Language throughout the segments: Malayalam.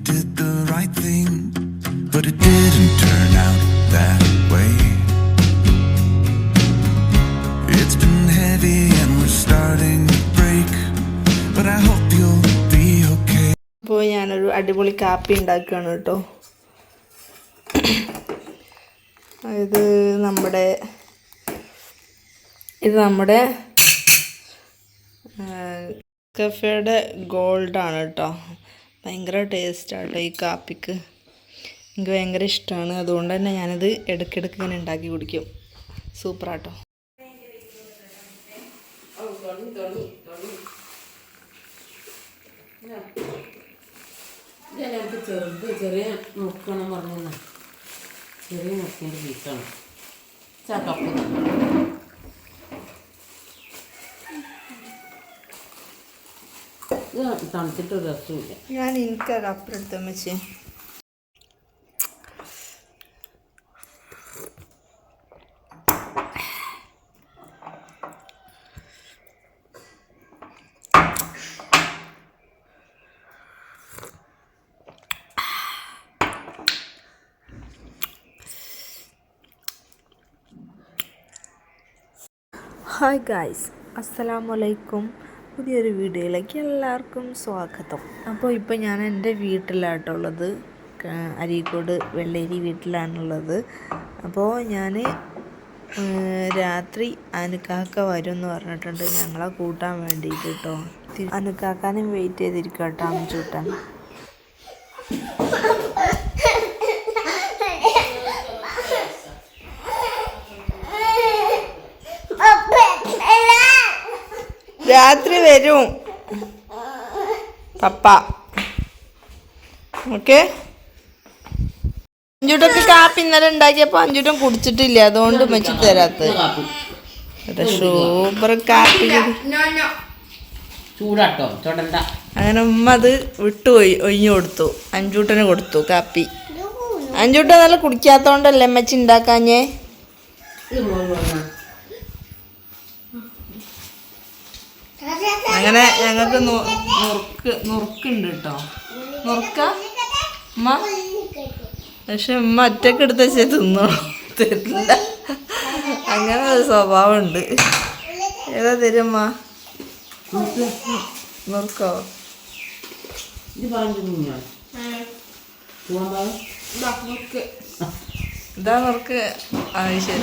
did the right thing, but it didn't turn out that way. It's been heavy and we're starting to break, but I hope you'll be okay. അപ്പോൾ ഞാനൊരു അടിപൊളി കാപ്പി ഉണ്ടാക്കുകയാണ് കേട്ടോ. ഇത് നമ്മുടെ കഫേയുടെ ഗോൾഡാണ് കേട്ടോ. ഭയങ്കര ടേസ്റ്റാണ് ഈ കാപ്പിക്ക്. എനിക്ക് ഭയങ്കര ഇഷ്ടമാണ്. അതുകൊണ്ട് തന്നെ ഞാനിത് ഇടയ്ക്കിടയ്ക്ക് ഇങ്ങനെ ഉണ്ടാക്കി കുടിക്കും. സൂപ്പറാട്ടോ. ചെറിയ നോക്കണം പറഞ്ഞ ചെറിയ നോക്കിയ പീസാണ് ചാക്കപ്പ്. തണുത്തിട്ട് ഒരു രസമില്ല. ഞാൻ എനിക്ക് കപ്പെടുത്ത വെച്ചേ. ഹായ് ഗായ്സ്, അസ്സലാമലൈക്കും. പുതിയൊരു വീഡിയോയിലേക്ക് എല്ലാവർക്കും സ്വാഗതം. അപ്പോൾ ഇപ്പോൾ ഞാൻ എൻ്റെ വീട്ടിലായിട്ടുള്ളത്, അരീക്കോട് വെള്ളേരി വീട്ടിലാണുള്ളത്. അപ്പോൾ ഞാൻ രാത്രി അനുക്കാക്ക വരും എന്ന് പറഞ്ഞിട്ടുണ്ട് ഞങ്ങളെ കൂട്ടാൻ വേണ്ടിയിട്ട് കേട്ടോ. അനുക്കാക്കാനും വെയിറ്റ് ചെയ്തിരിക്കും കേട്ടോ അമ്മച്ചൂട്ടൻ. രാത്രി വരും പപ്പ. ഓക്കെ. അഞ്ചൂട്ടൊക്കെ കാപ്പി ഇന്നലെ ഉണ്ടാക്കിയപ്പോൾ അഞ്ചൂട്ടൻ കുടിച്ചിട്ടില്ല, അതുകൊണ്ട് മെച്ചി തരാത്ത. സൂപ്പർ കാപ്പി. അങ്ങനെ ഉമ്മ അത് വിട്ടുപോയി, ഒഴിഞ്ഞു കൊടുത്തു. അഞ്ചൂട്ടന് കൊടുത്തു കാപ്പി. അഞ്ചൂട്ടൻ നല്ല കുടിക്കാത്തോണ്ടല്ലേ മെച്ചി ഉണ്ടാക്കാഞ്ഞേ. അങ്ങനെ ഞങ്ങൾക്ക് നുറുക്കുണ്ട് കേട്ടോ. നുറുക്ക ഉമ്മ, പക്ഷെ ഉമ്മ ഒറ്റക്ക് എടുത്ത് വെച്ചേ തരില്ല. അങ്ങനെ ഒരു സ്വഭാവമുണ്ട്. ഏതാ തരുമ്മ? നുറുക്കോ? ഇതാ നുറുക്ക്. ശരി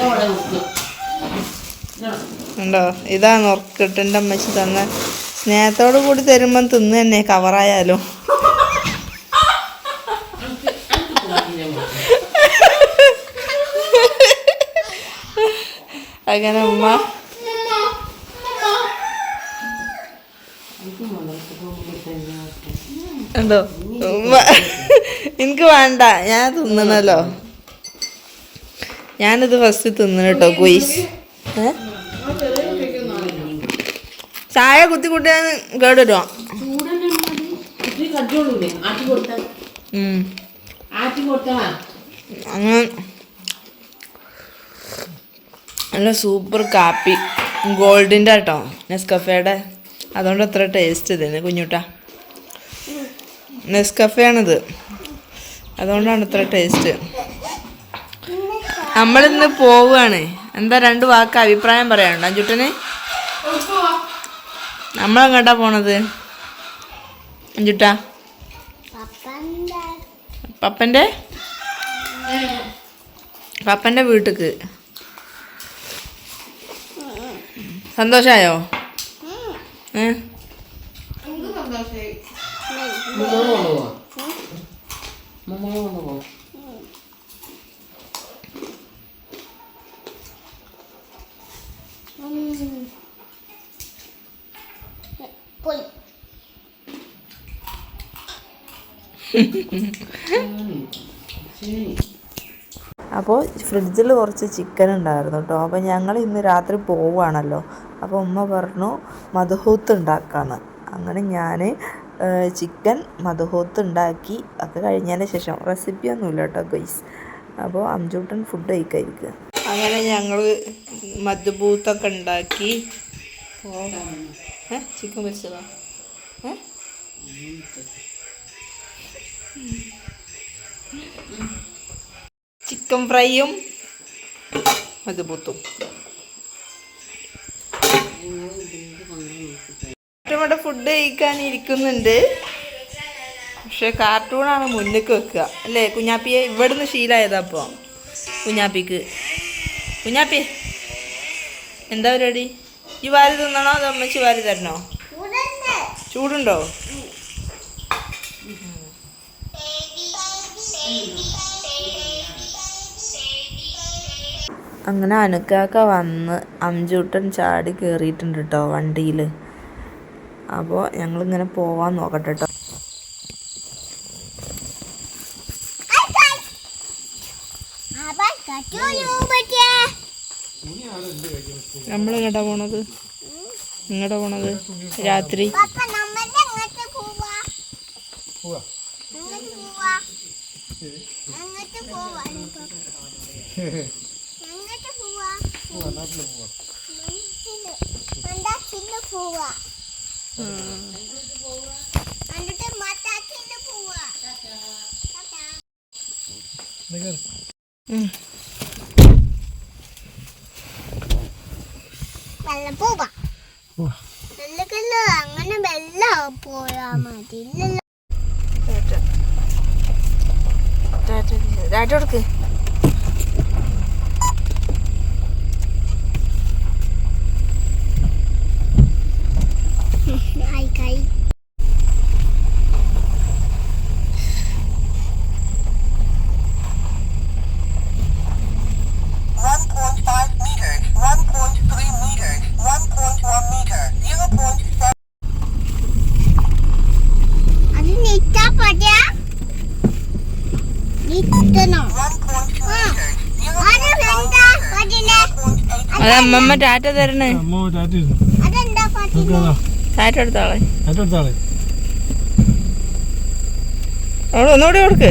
ഉണ്ടോ? ഇതാ നുറുക്കിട്ട് എൻ്റെ അമ്മച്ചി തന്ന സ്നേഹത്തോടു കൂടി തരുമ്പം തിന്ന് തന്നെ, കവറായാലും. അങ്ങനെ ഉമ്മ ഉണ്ടോ? ഉമ്മ എനിക്ക് വേണ്ട, ഞാൻ തിന്നണല്ലോ. ഞാനിത് ഫസ്റ്റ് തിന്നണം കേട്ടോ കുയിസ്. ചായ കുത്തി കുട്ടിയാൻ കേടുവരുമോ? അങ്ങനെ നല്ല സൂപ്പർ കാപ്പി, ഗോൾഡിൻ്റെ കേട്ടോ, നെസ്കഫേയുടെ. അതുകൊണ്ട് അത്ര ടേസ്റ്റ് ഇതിന് കുഞ്ഞുട്ടാ. നെസ്കഫയാണിത്, അതുകൊണ്ടാണ് ഇത്ര ടേസ്റ്റ്. നമ്മളിന്ന് പോവുകയാണ്. എന്താ 2 വാക്ക് അഭിപ്രായം പറയാനുണ്ടോ അഞ്ചുട്ടന്? നമ്മളെങ്ങോട്ടാ പോണത് അഞ്ചുട്ടാ? പപ്പൻ്റെ വീട്ടിക്ക്. സന്തോഷായോ? അപ്പോൾ ഫ്രിഡ്ജിൽ കുറച്ച് ചിക്കൻ ഉണ്ടായിരുന്നു കേട്ടോ. അപ്പോൾ ഞങ്ങൾ ഇന്ന് രാത്രി പോവുകയാണല്ലോ. അപ്പോൾ ഉമ്മ പറഞ്ഞു മധുഹൂത്ത് ഉണ്ടാക്കാമെന്ന്. അങ്ങനെ ഞാൻ ചിക്കൻ മധുഹൂത്ത് ഉണ്ടാക്കി. അത് കഴിഞ്ഞതിന് ശേഷം റെസിപ്പിയൊന്നുമില്ല കേട്ടോ ഗൈസ്. അപ്പോൾ അംജൂട്ടൻ ഫുഡ് കഴിക്കാതിരിക്കുക. അങ്ങനെ ഞങ്ങൾ മധുഹൂത്തൊക്കെ ഉണ്ടാക്കി. ചിക്കൻ പൊരിച്ചതാ. ചിക്കൻ ഫ്രൈയും മധുപൂത്തും. ഇവിടെ ഫുഡ് കഴിക്കാൻ ഇരിക്കുന്നുണ്ട്. പക്ഷെ കാർട്ടൂണാണ് മുന്നിലേക്ക് വെക്കുക അല്ലേ കുഞ്ഞാപ്പിയെ? ഇവിടുന്ന് ശീലമായതാ അപ്പോൾ കുഞ്ഞാപ്പിക്ക്. കുഞ്ഞാപ്പി എന്താ പരിപാടി? ഈ വാരി തിന്നണോ അതോ അമ്മച്ചി വാരി തരണോ? ചൂടുണ്ടോ? അങ്ങനെ അനുക്കാക്ക വന്ന് അംജൂട്ടൻ ചാടി കയറിയിട്ടുണ്ട് കേട്ടോ വണ്ടിയിൽ. അപ്പോൾ ഞങ്ങളിങ്ങനെ പോവാൻ നോക്കട്ടെ കേട്ടോ. നമ്മളെങ്ങോട്ടാ പോണത്? എങ്ങോട്ടാ പോണത് രാത്രി? അങ്ങനെ വെള്ളം പോയാ മതി. കൊടുക്ക്. അത് അമ്മമ്മ ടാറ്റ തരണേ. ടാറ്റ എടുത്താളെ. അവള് ഒന്നുകൂടി കൊടുക്ക്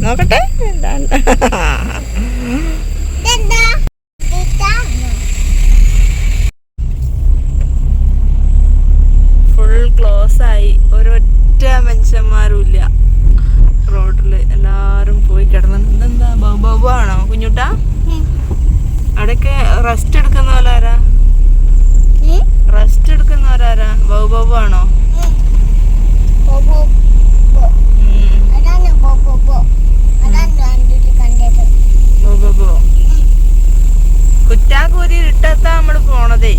നോക്കട്ടെ. ഫുൾ ക്ലോസ് ആയി. ഒരൊറ്റ മനുഷ്യന്മാരും ഇല്ല റോഡില്. എല്ലാരും പോയി കിടന്നു. എന്താ ബൗബൗ ആണോ കുഞ്ഞുട്ടാ? അവിടെയൊക്കെ റെസ്റ്റ് എടുക്കുന്നവരാരാ? റെസ്റ്റ് എടുക്കുന്നവരാരാ? ബൗബൗ ആണോ? കുറ്റാക്കൂരി ഇട്ടത്താ നമ്മള് പോണതേ.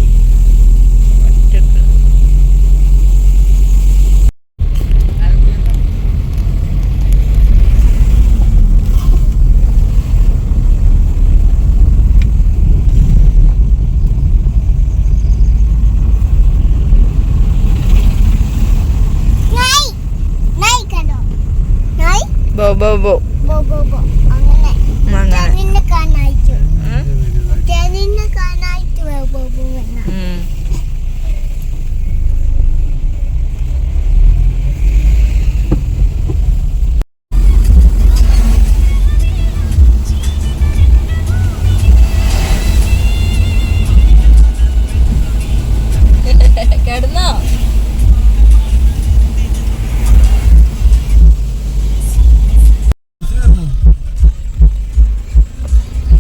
കിടന്നോ?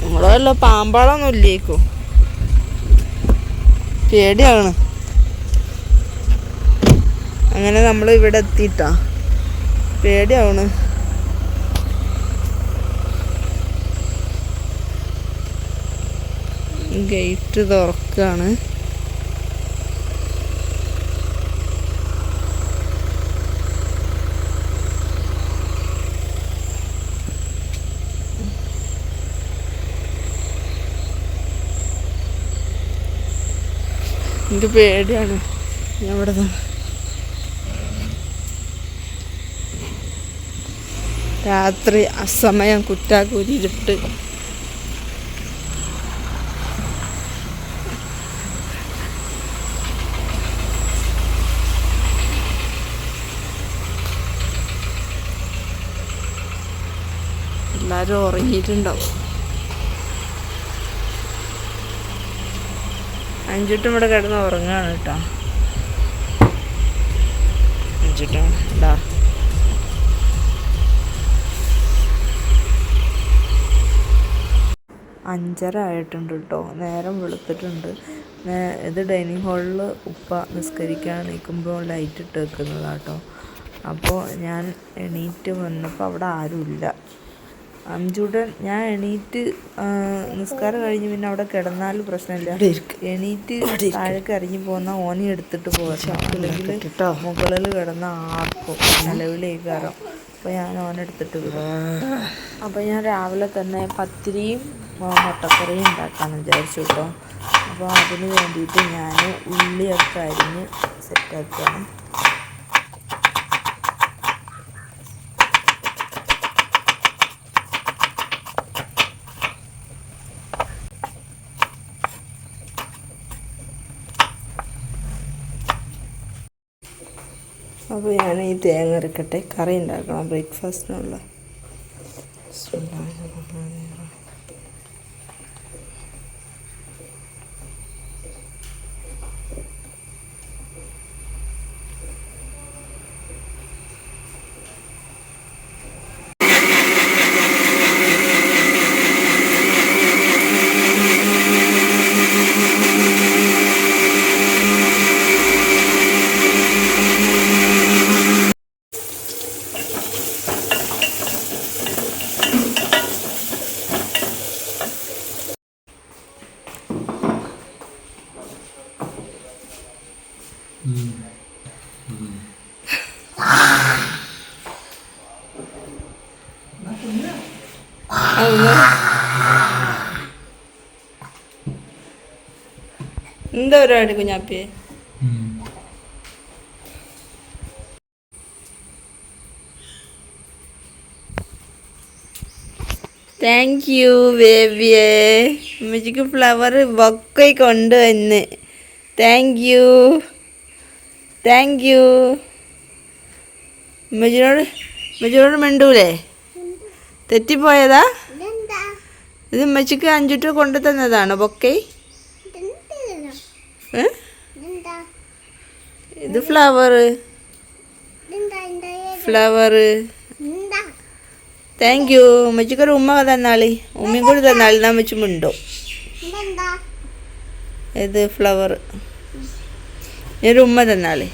നമ്മളല്ലോ പാമ്പാളൊന്നും ഇല്ലേക്കോ? പേടിയാണ്. അങ്ങനെ നമ്മൾ ഇവിടെ എത്തിയിട്ടാ. പേടിയാവണ്. ഗേറ്റ് തുറക്കാണ്. എനിക്ക് പേടിയാണ്. ഞാൻ ഇവിടെ രാത്രി അസമയം കുറ്റാക്കൂരി ഇരുട്ട്. എല്ലാവരും ഉറങ്ങിയിട്ടുണ്ടാവും. അഞ്ചുട്ടും ഇവിടെ കിടന്ന് ഉറങ്ങാണ് കേട്ടോ. അഞ്ചുട്ടും ഇതാ 5:30 ആയിട്ടുണ്ട് കേട്ടോ. നേരം വെളുത്തിട്ടുണ്ട്. ഇത് ഡൈനിങ് ഹാളിൽ ഉപ്പ നിസ്കരിക്കാൻ എണീക്കുമ്പോൾ ലൈറ്റ് ഇട്ട് വെക്കുന്നതാണ് കേട്ടോ. അപ്പോൾ ഞാൻ എണീറ്റ് വന്നപ്പോൾ അവിടെ ആരുമില്ല. അഞ്ചൂട്ടൻ ഞാൻ എണീറ്റ് നിസ്കാരം കഴിഞ്ഞ് പിന്നെ അവിടെ കിടന്നാൽ പ്രശ്നമില്ല. എണീറ്റ് താഴേക്ക് ഇറങ്ങി പോകുന്ന ഓനെ എടുത്തിട്ട് പോകാം, അല്ലെങ്കിൽ മുകളിൽ കിടന്ന ആർക്കും നിലവിളിക്കാരം. അപ്പോൾ ഞാൻ ഓനെടുത്തിട്ട് വിടും. അപ്പോൾ ഞാൻ രാവിലെ തന്നെ പത്തിരിയും മുട്ടക്കറിയും ഉണ്ടാക്കാമെന്ന് വിചാരിച്ചു കേട്ടോ. അപ്പോൾ അതിന് വേണ്ടിയിട്ട് ഞാൻ ഉള്ളിയൊക്കെ അരിഞ്ഞ് സെറ്റാക്കുകയാണ്. അപ്പോൾ ഞാൻ ഈ തേങ്ങ അരക്കട്ടെ, കറി ഉണ്ടാക്കണം ബ്രേക്ക്ഫാസ്റ്റിനുള്ള. എന്താ പരിപാടി കുഞ്ഞാപ്പിയെ? താങ്ക് യു ബേബിയെ. ഉമ്മച്ചിക്ക് ഫ്ലവർ ബൊക്കെ കൊണ്ടുവന്ന്. Thank you. ഉമ്മച്ചിനോട് മിണ്ടൂലേ? തെറ്റിപ്പോയതാ? ഇത് ഉമ്മച്ചിക്ക് 5 രൂപ കൊണ്ടു തന്നതാണോ ബൊക്കെ? ഇത് ഫ്ലവർ. Thank you. ഉമ്മച്ചിക്കൊരു ഉമ്മ തന്നാളി, ഉമ്മയും കൂടി തന്നാളി. എന്നാ ഉമ്മച്ചി മിണ്ടോ? ഇത് ഫ്ലവർ. ഞാനൊരു ഉമ്മ തന്നാളി.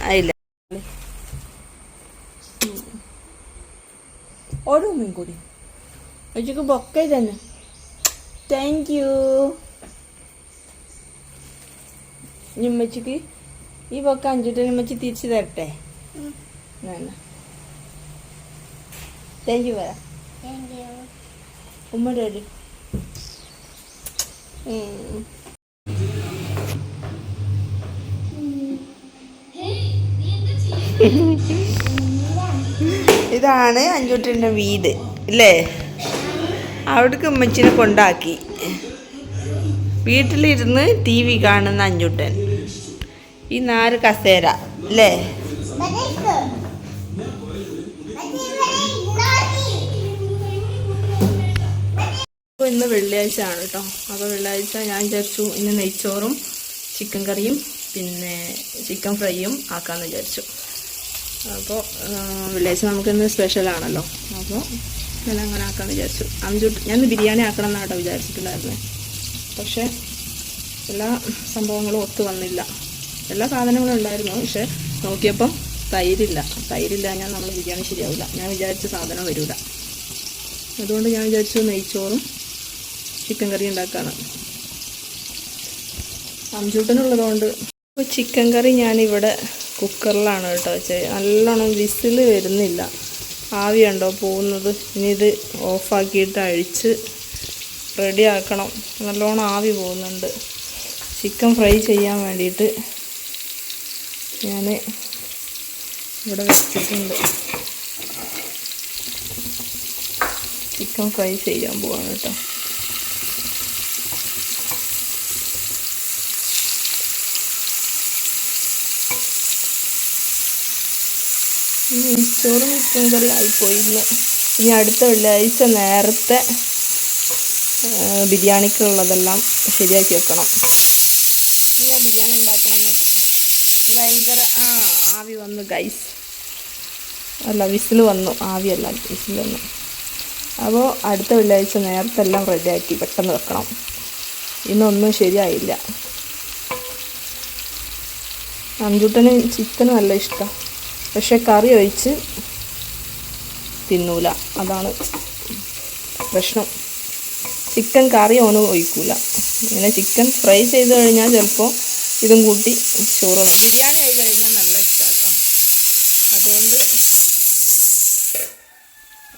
ആയില്ല, ഒരു ഉമ്മയും കൂടി. ഉമ്മച്ചിക്ക് ബൊക്കെ തന്നെ. Thank you. ഉമ്മച്ചിക്ക് ഈ ബൊക്കെ 5 രൂപ ഉമ്മച്ചി തിരിച്ചു തരട്ടെ? താങ്ക് യു പറ. ഉമ്മയുടെ ഒരു ഇതാണ് അഞ്ചൂട്ടൻ്റെ വീട് അല്ലേ? അവിടേക്ക് ഉമ്മച്ചിനെ കൊണ്ടാക്കി. വീട്ടിലിരുന്ന് TV കാണുന്ന അഞ്ചൂട്ടൻ. ഈ 4 കസേര അല്ലേ? അപ്പോൾ ഇന്ന് വെള്ളിയാഴ്ച ആണ് കേട്ടോ. അപ്പോൾ വെള്ളിയാഴ്ച ഞാൻ വിചാരിച്ചു ഇന്ന് നെയ്ച്ചോറും ചിക്കൻ കറിയും പിന്നെ ചിക്കൻ ഫ്രൈയും ആക്കാമെന്ന് വിചാരിച്ചു. അപ്പോൾ വെള്ളിയാഴ്ച നമുക്കിന്ന് സ്പെഷ്യലാണല്ലോ. അപ്പോൾ ഞാൻ അങ്ങനെ ആക്കാമെന്ന് വിചാരിച്ചു. ഞാൻ ബിരിയാണി ആക്കണം എന്നാണ് കേട്ടോ വിചാരിച്ചിട്ടുണ്ടായിരുന്നത്. പക്ഷേ എല്ലാ സംഭവങ്ങളും ഒത്തു വന്നില്ല. എല്ലാ സാധനങ്ങളും ഉണ്ടായിരുന്നു, പക്ഷെ നോക്കിയപ്പം തൈരില്ല ഞാൻ നമ്മൾ ബിരിയാണി ശരിയാവില്ല. ഞാൻ വിചാരിച്ച സാധനം വരില്ല. അതുകൊണ്ട് ഞാൻ വിചാരിച്ചു നെയ്ച്ചോറും ചിക്കൻ കറി ഉണ്ടാക്കാണ്. അഞ്ചൂട്ടനുള്ളതുകൊണ്ട്. അപ്പോൾ ചിക്കൻ കറി ഞാനിവിടെ കുക്കറിലാണ് കേട്ടോ വെച്ചത്. നല്ലോണം വിസിൽ വരുന്നില്ല, ആവിയുണ്ടോ പോകുന്നത്. ഇനി ഇത് ഓഫാക്കിയിട്ട് അഴിച്ച് റെഡിയാക്കണം. നല്ലോണം ആവി പോകുന്നുണ്ട്. ചിക്കൻ ഫ്രൈ ചെയ്യാൻ വേണ്ടിയിട്ട് ഞാൻ ഇവിടെ വെച്ചിട്ടുണ്ട്. ചിക്കൻ ഫ്രൈ ചെയ്യാൻ പോവാണ് കേട്ടോ. ചോറും ചിക്കൻ കറി ആയിപ്പോയിന്ന്. ഇനി അടുത്ത വെള്ളിയാഴ്ച നേരത്തെ ബിരിയാണിക്കുള്ളതെല്ലാം ശരിയാക്കി വെക്കണം. ഞാൻ ബിരിയാണി ഉണ്ടാക്കണം. ഭയങ്കര ആവി വന്നു ഗൈസ്. അല്ല, വിസിൽ വന്നു, ആവിയല്ല വിസിൽ വന്നു. അപ്പോൾ അടുത്ത വെള്ളിയാഴ്ച നേരത്തെ എല്ലാം റെഡിയാക്കി പെട്ടെന്ന് വെക്കണം. ഇന്നൊന്നും ശരിയായില്ല. അഞ്ചൂട്ടന് ചിക്കൻ നല്ല ഇഷ്ടമാണ്, പക്ഷെ കറി ഒഴിച്ച് തിന്നൂല, അതാണ് പ്രശ്നം. ചിക്കൻ കറി ഓന് ഒഴിക്കൂല. ഇങ്ങനെ ചിക്കൻ ഫ്രൈ ചെയ്ത് കഴിഞ്ഞാൽ ചിലപ്പോൾ ഇതും കൂട്ടി ചോറ്. ബിരിയാണി ആയി കഴിഞ്ഞാൽ നല്ല ഇഷ്ടമാണ് കേട്ടോ. അതുകൊണ്ട്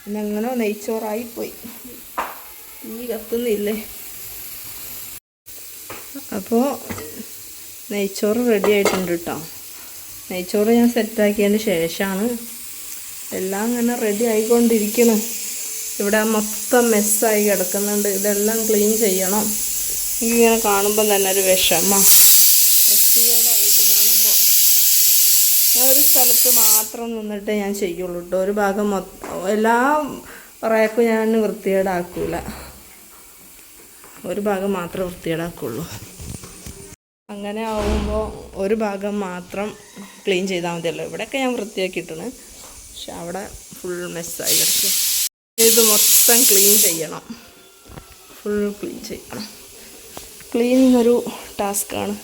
ഇന്നെങ്ങനെ നെയ്ച്ചോറായിപ്പോയി. ഈ കത്തുന്നില്ലേ. അപ്പോൾ നെയ്ച്ചോറ് റെഡി ആയിട്ടുണ്ട് കേട്ടോ. നെയ്ച്ചോറ് ഞാൻ സെറ്റാക്കിയതിന് ശേഷമാണ് എല്ലാം ഇങ്ങനെ റെഡി ആയിക്കൊണ്ടിരിക്കണം. ഇവിടെ മൊത്തം മെസ്സായി കിടക്കുന്നുണ്ട്. ഇതെല്ലാം ക്ലീൻ ചെയ്യണം. എനിക്കിങ്ങനെ കാണുമ്പോൾ തന്നെ ഒരു വിഷമം. വൃത്തികേടായിട്ട് കാണുമ്പോൾ ഞാൻ ഒരു സ്ഥലത്ത് മാത്രം നിന്നിട്ടേ ഞാൻ ചെയ്യുള്ളൂ കേട്ടോ. ഒരു ഭാഗം എല്ലാ റാക്കും ഞാൻ വൃത്തികേടാക്കൂല, ഒരു ഭാഗം മാത്രമേ വൃത്തികേടാക്കുള്ളൂ. അങ്ങനെ ആവുമ്പോൾ ഒരു ഭാഗം മാത്രം ക്ലീൻ ചെയ്താൽ മതിയല്ലോ. ഇവിടെയൊക്കെ ഞാൻ വൃത്തിയാക്കിയിട്ടാണ്, പക്ഷെ അവിടെ ഫുൾ മെസ്സായി കിടക്കുക. ഇത് മൊത്തം ക്ലീൻ ചെയ്യണം, ഫുൾ ക്ലീൻ ചെയ്യണം. ക്ലീനിങ് ഒരു ടാസ്ക്കാണ്.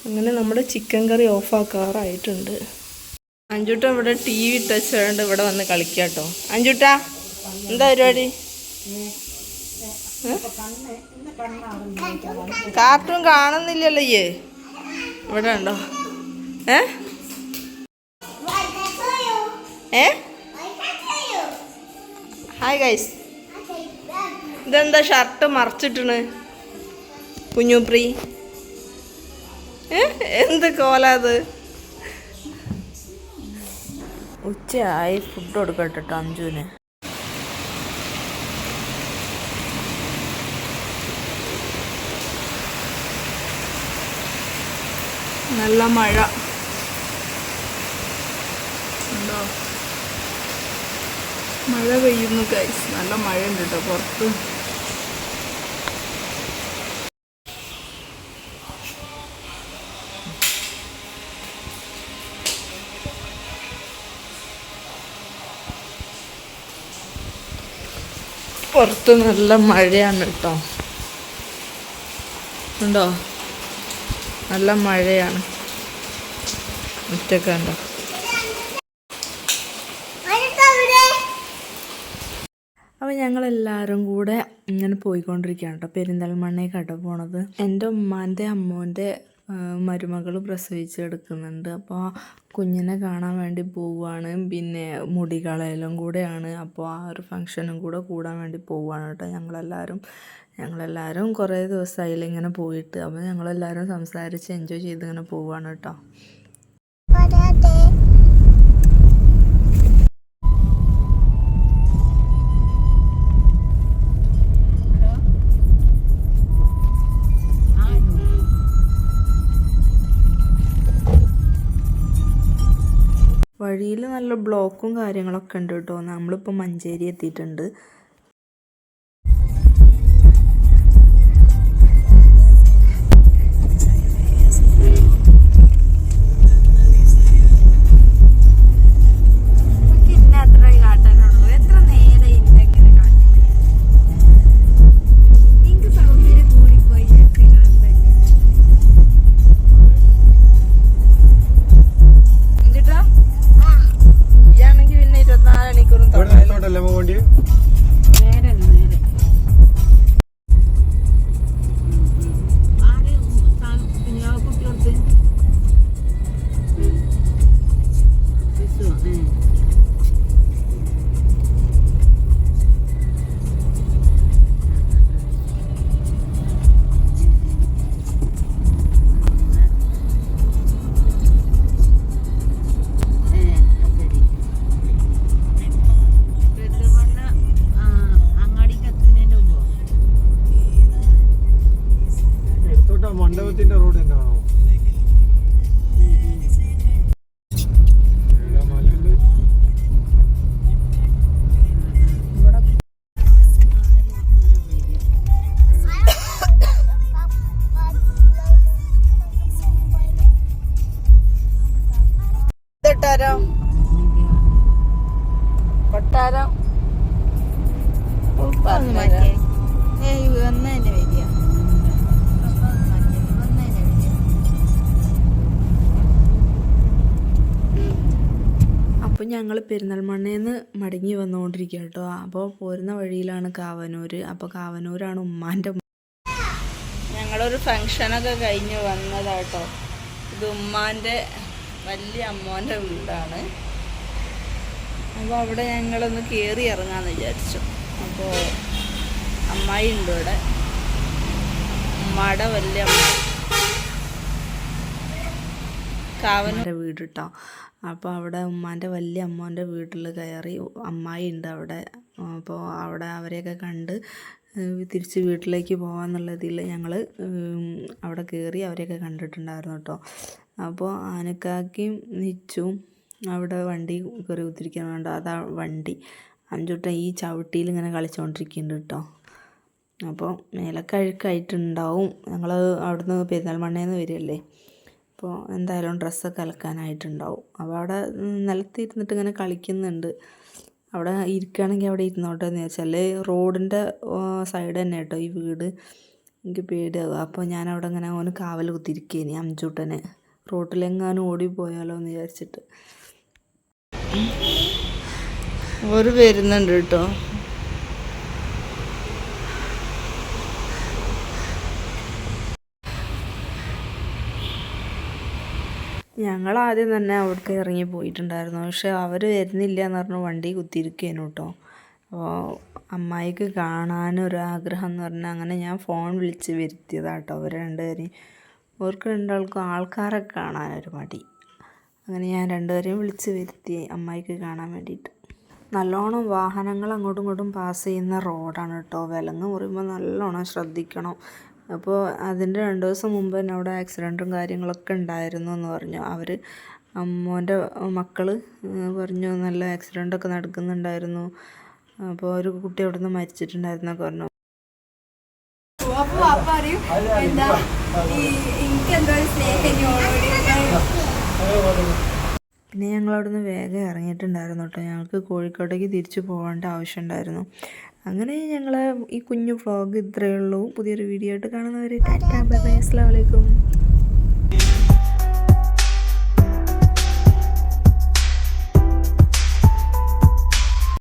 അങ്ങനെ നമ്മുടെ ചിക്കൻ കറി ഓഫാക്കാറായിട്ടുണ്ട്. അഞ്ചൂട്ട ഇവിടെ ടി വി ഇട്ടുകൊണ്ട് ഇവിടെ വന്ന് കളിക്കാം കേട്ടോ. അഞ്ചൂട്ടാ എന്താ പരിപാടി? കാർട്ടൂൺ കാണുന്നില്ലല്ലോ ഈ ഇവിടെ ഉണ്ടോ? ഹായ് ഗൈസ്, ഇതെന്താ ഷർട്ട് മറച്ചിട്ടണ് കുഞ്ഞുപ്രി? എന്ത് കോലാത്? ഉച്ചയായി, ഫുഡ് കൊടുക്കട്ടെ അഞ്ജുവിന്. നല്ല മഴ ഉണ്ടോ? മഴ പെയ്യുന്നു ഗൈസ്, നല്ല മഴയുണ്ട് കേട്ടോ പുറത്ത്. പുറത്ത് നല്ല മഴയാണ് കേട്ടോ. ഉണ്ടോ? നല്ല മഴയാണ്. മുറ്റൊക്കെ ഉണ്ടോ? അപ്പോൾ ഞങ്ങളെല്ലാവരും കൂടെ ഇങ്ങനെ പോയിക്കൊണ്ടിരിക്കുകയാണ് കേട്ടോ. പെരിന്തൽമണ്ണയ്ക്കാട്ടോ പോണത്. എൻ്റെ ഉമ്മാൻ്റെ അമ്മൂൻ്റെ മരുമകൾ പ്രസവിച്ച് കിടക്കുന്നുണ്ട്. അപ്പോൾ കുഞ്ഞിനെ കാണാൻ വേണ്ടി പോവുകയാണ്. പിന്നെ മുടി കളയലും കൂടെയാണ്. അപ്പോൾ ആ ഒരു ഫങ്ഷനും കൂടെ കൂടാൻ വേണ്ടി പോവുകയാണ് കേട്ടോ ഞങ്ങളെല്ലാവരും കുറേ ദിവസമായില്ല ഇങ്ങനെ പോയിട്ട്. അപ്പോൾ ഞങ്ങളെല്ലാവരും സംസാരിച്ച് എൻജോയ് ചെയ്ത് ഇങ്ങനെ പോവുകയാണ് കേട്ടോ. വഴിയിൽ നല്ല ബ്ലോക്കും കാര്യങ്ങളൊക്കെ ഉണ്ട് കേട്ടോ. നമ്മളിപ്പോൾ മഞ്ചേരി എത്തിയിട്ടുണ്ട്. മണ്ഡപത്തിന്റെ റോഡ് എന്താണോ? കൊട്ടാരം അപ്പോൾ ഞങ്ങൾ പെരിന്തൽമണ്ണയിൽ നിന്ന് മടങ്ങി വന്നുകൊണ്ടിരിക്കുക കേട്ടോ. അപ്പോൾ പോരുന്ന വഴിയിലാണ് കാവനൂർ. അപ്പോൾ കാവനൂരാണ് ഉമ്മാൻ്റെ. ഞങ്ങളൊരു ഫങ്ഷനൊക്കെ കഴിഞ്ഞ് വന്നതാട്ടോ. ഇത് ഉമ്മാൻ്റെ വലിയ അമ്മോൻ്റെ വീടാണ്. അപ്പോൾ അവിടെ ഞങ്ങളൊന്ന് കയറി ഇറങ്ങാമെന്ന് വിചാരിച്ചു. അപ്പോൾ അമ്മായി ഉണ്ട് ഇവിടെ, ഉമ്മയുടെ വലിയ അമ്മ കാവനൂരുടെ വീട് കേട്ടോ. അപ്പോൾ അവിടെ ഉമ്മാൻ്റെ വലിയ അമ്മോൻ്റെ വീട്ടിൽ കയറി. അമ്മായി ഉണ്ട് അവിടെ. അപ്പോൾ അവിടെ അവരെയൊക്കെ കണ്ട് തിരിച്ച് വീട്ടിലേക്ക് പോകാമെന്നുള്ളതിൽ ഞങ്ങൾ അവിടെ കയറി അവരെയൊക്കെ കണ്ടിട്ടുണ്ടായിരുന്നു കേട്ടോ. അപ്പോൾ ആനക്കാക്കിയും നിച്ചും അവിടെ വണ്ടി കയറി കുത്തിരിക്കുന്നുണ്ട്. അതാ വണ്ടി. അഞ്ചുട്ടൻ ഈ ചവിട്ടിയിൽ ഇങ്ങനെ കളിച്ചുകൊണ്ടിരിക്കുന്നുണ്ട് കേട്ടോ. അപ്പോൾ മേലൊക്കെ അഴുക്കായിട്ടുണ്ടാവും. ഞങ്ങൾ അവിടുന്ന് പെരിന്തൽമണ്ണയിൽ നിന്ന് വരികയല്ലേ. അപ്പോൾ എന്തായാലും ഡ്രസ്സൊക്കെ അലക്കാനായിട്ടുണ്ടാവും. അപ്പോൾ അവിടെ നിലത്തിരുന്നിട്ട് ഇങ്ങനെ കളിക്കുന്നുണ്ട്. അവിടെ ഇരിക്കുകയാണെങ്കിൽ അവിടെ ഇരുന്നോട്ടെ എന്ന് വെച്ചാൽ റോഡിൻ്റെ സൈഡ് തന്നെ കേട്ടോ ഈ വീട്. എനിക്ക് പേടിയാകും. അപ്പോൾ ഞാൻ അവിടെ ഇങ്ങനെ ഓന് കാവൽ കുത്തിരിക്കേനി അഞ്ചൂട്ടന്. റോട്ടിലെങ്ങാനും ഓടിപ്പോയാലോ എന്ന് വിചാരിച്ചിട്ട്. ഒരു വരുന്നുണ്ട് കേട്ടോ. ഞങ്ങൾ ആദ്യം തന്നെ അവിടേക്ക് ഇറങ്ങി പോയിട്ടുണ്ടായിരുന്നു. പക്ഷെ അവർ വരുന്നില്ല എന്ന് പറഞ്ഞു വണ്ടി കുത്തിയിരിക്കേനു കേട്ടോ. അപ്പോൾ അമ്മായിക്ക് കാണാനൊരാഗ്രഹം എന്ന് പറഞ്ഞാൽ അങ്ങനെ ഞാൻ ഫോൺ വിളിച്ച് വരുത്തിയതാട്ടോ അവർ രണ്ടുപേരെയും. അവർക്ക് രണ്ടാൾക്കും ആൾക്കാരെ കാണാനൊരു മടി. അങ്ങനെ ഞാൻ രണ്ടുപേരെയും വിളിച്ച് വരുത്തി അമ്മായിക്ക് കാണാൻ വേണ്ടിയിട്ട്. നല്ലോണം വാഹനങ്ങൾ അങ്ങോട്ടും ഇങ്ങോട്ടും പാസ് ചെയ്യുന്ന റോഡാണ് കേട്ടോ. വിലങ്ങ് മുറിയുമ്പോൾ നല്ലോണം ശ്രദ്ധിക്കണം. അപ്പോൾ അതിൻ്റെ 2 ദിവസം മുമ്പ് തന്നെ അവിടെ ആക്സിഡൻറ്റും കാര്യങ്ങളൊക്കെ ഉണ്ടായിരുന്നു എന്ന് പറഞ്ഞു. അവർ അമ്മോൻ്റെ മക്കൾ പറഞ്ഞു നല്ല ആക്സിഡൻ്റൊക്കെ നടക്കുന്നുണ്ടായിരുന്നു. അപ്പോൾ ഒരു കുട്ടി അവിടെ നിന്ന് മരിച്ചിട്ടുണ്ടായിരുന്നൊക്കെ പറഞ്ഞു. പിന്നെ ഞങ്ങൾ അവിടെ നിന്ന് വേഗം ഇറങ്ങിയിട്ടുണ്ടായിരുന്നു കേട്ടോ. ഞങ്ങൾക്ക് കോഴിക്കോട്ടേക്ക് തിരിച്ചു പോകേണ്ട ആവശ്യമുണ്ടായിരുന്നു. അങ്ങനെ ഞങ്ങൾ ഈ കുഞ്ഞു വ്ളോഗ് ഇത്രയേ ഉള്ളൂ. പുതിയൊരു വീഡിയോ ആയിട്ട് കാണുന്നവരെ ടാറ്റാ ബൈ ബൈ, അസ്സലാമു അലൈക്കും.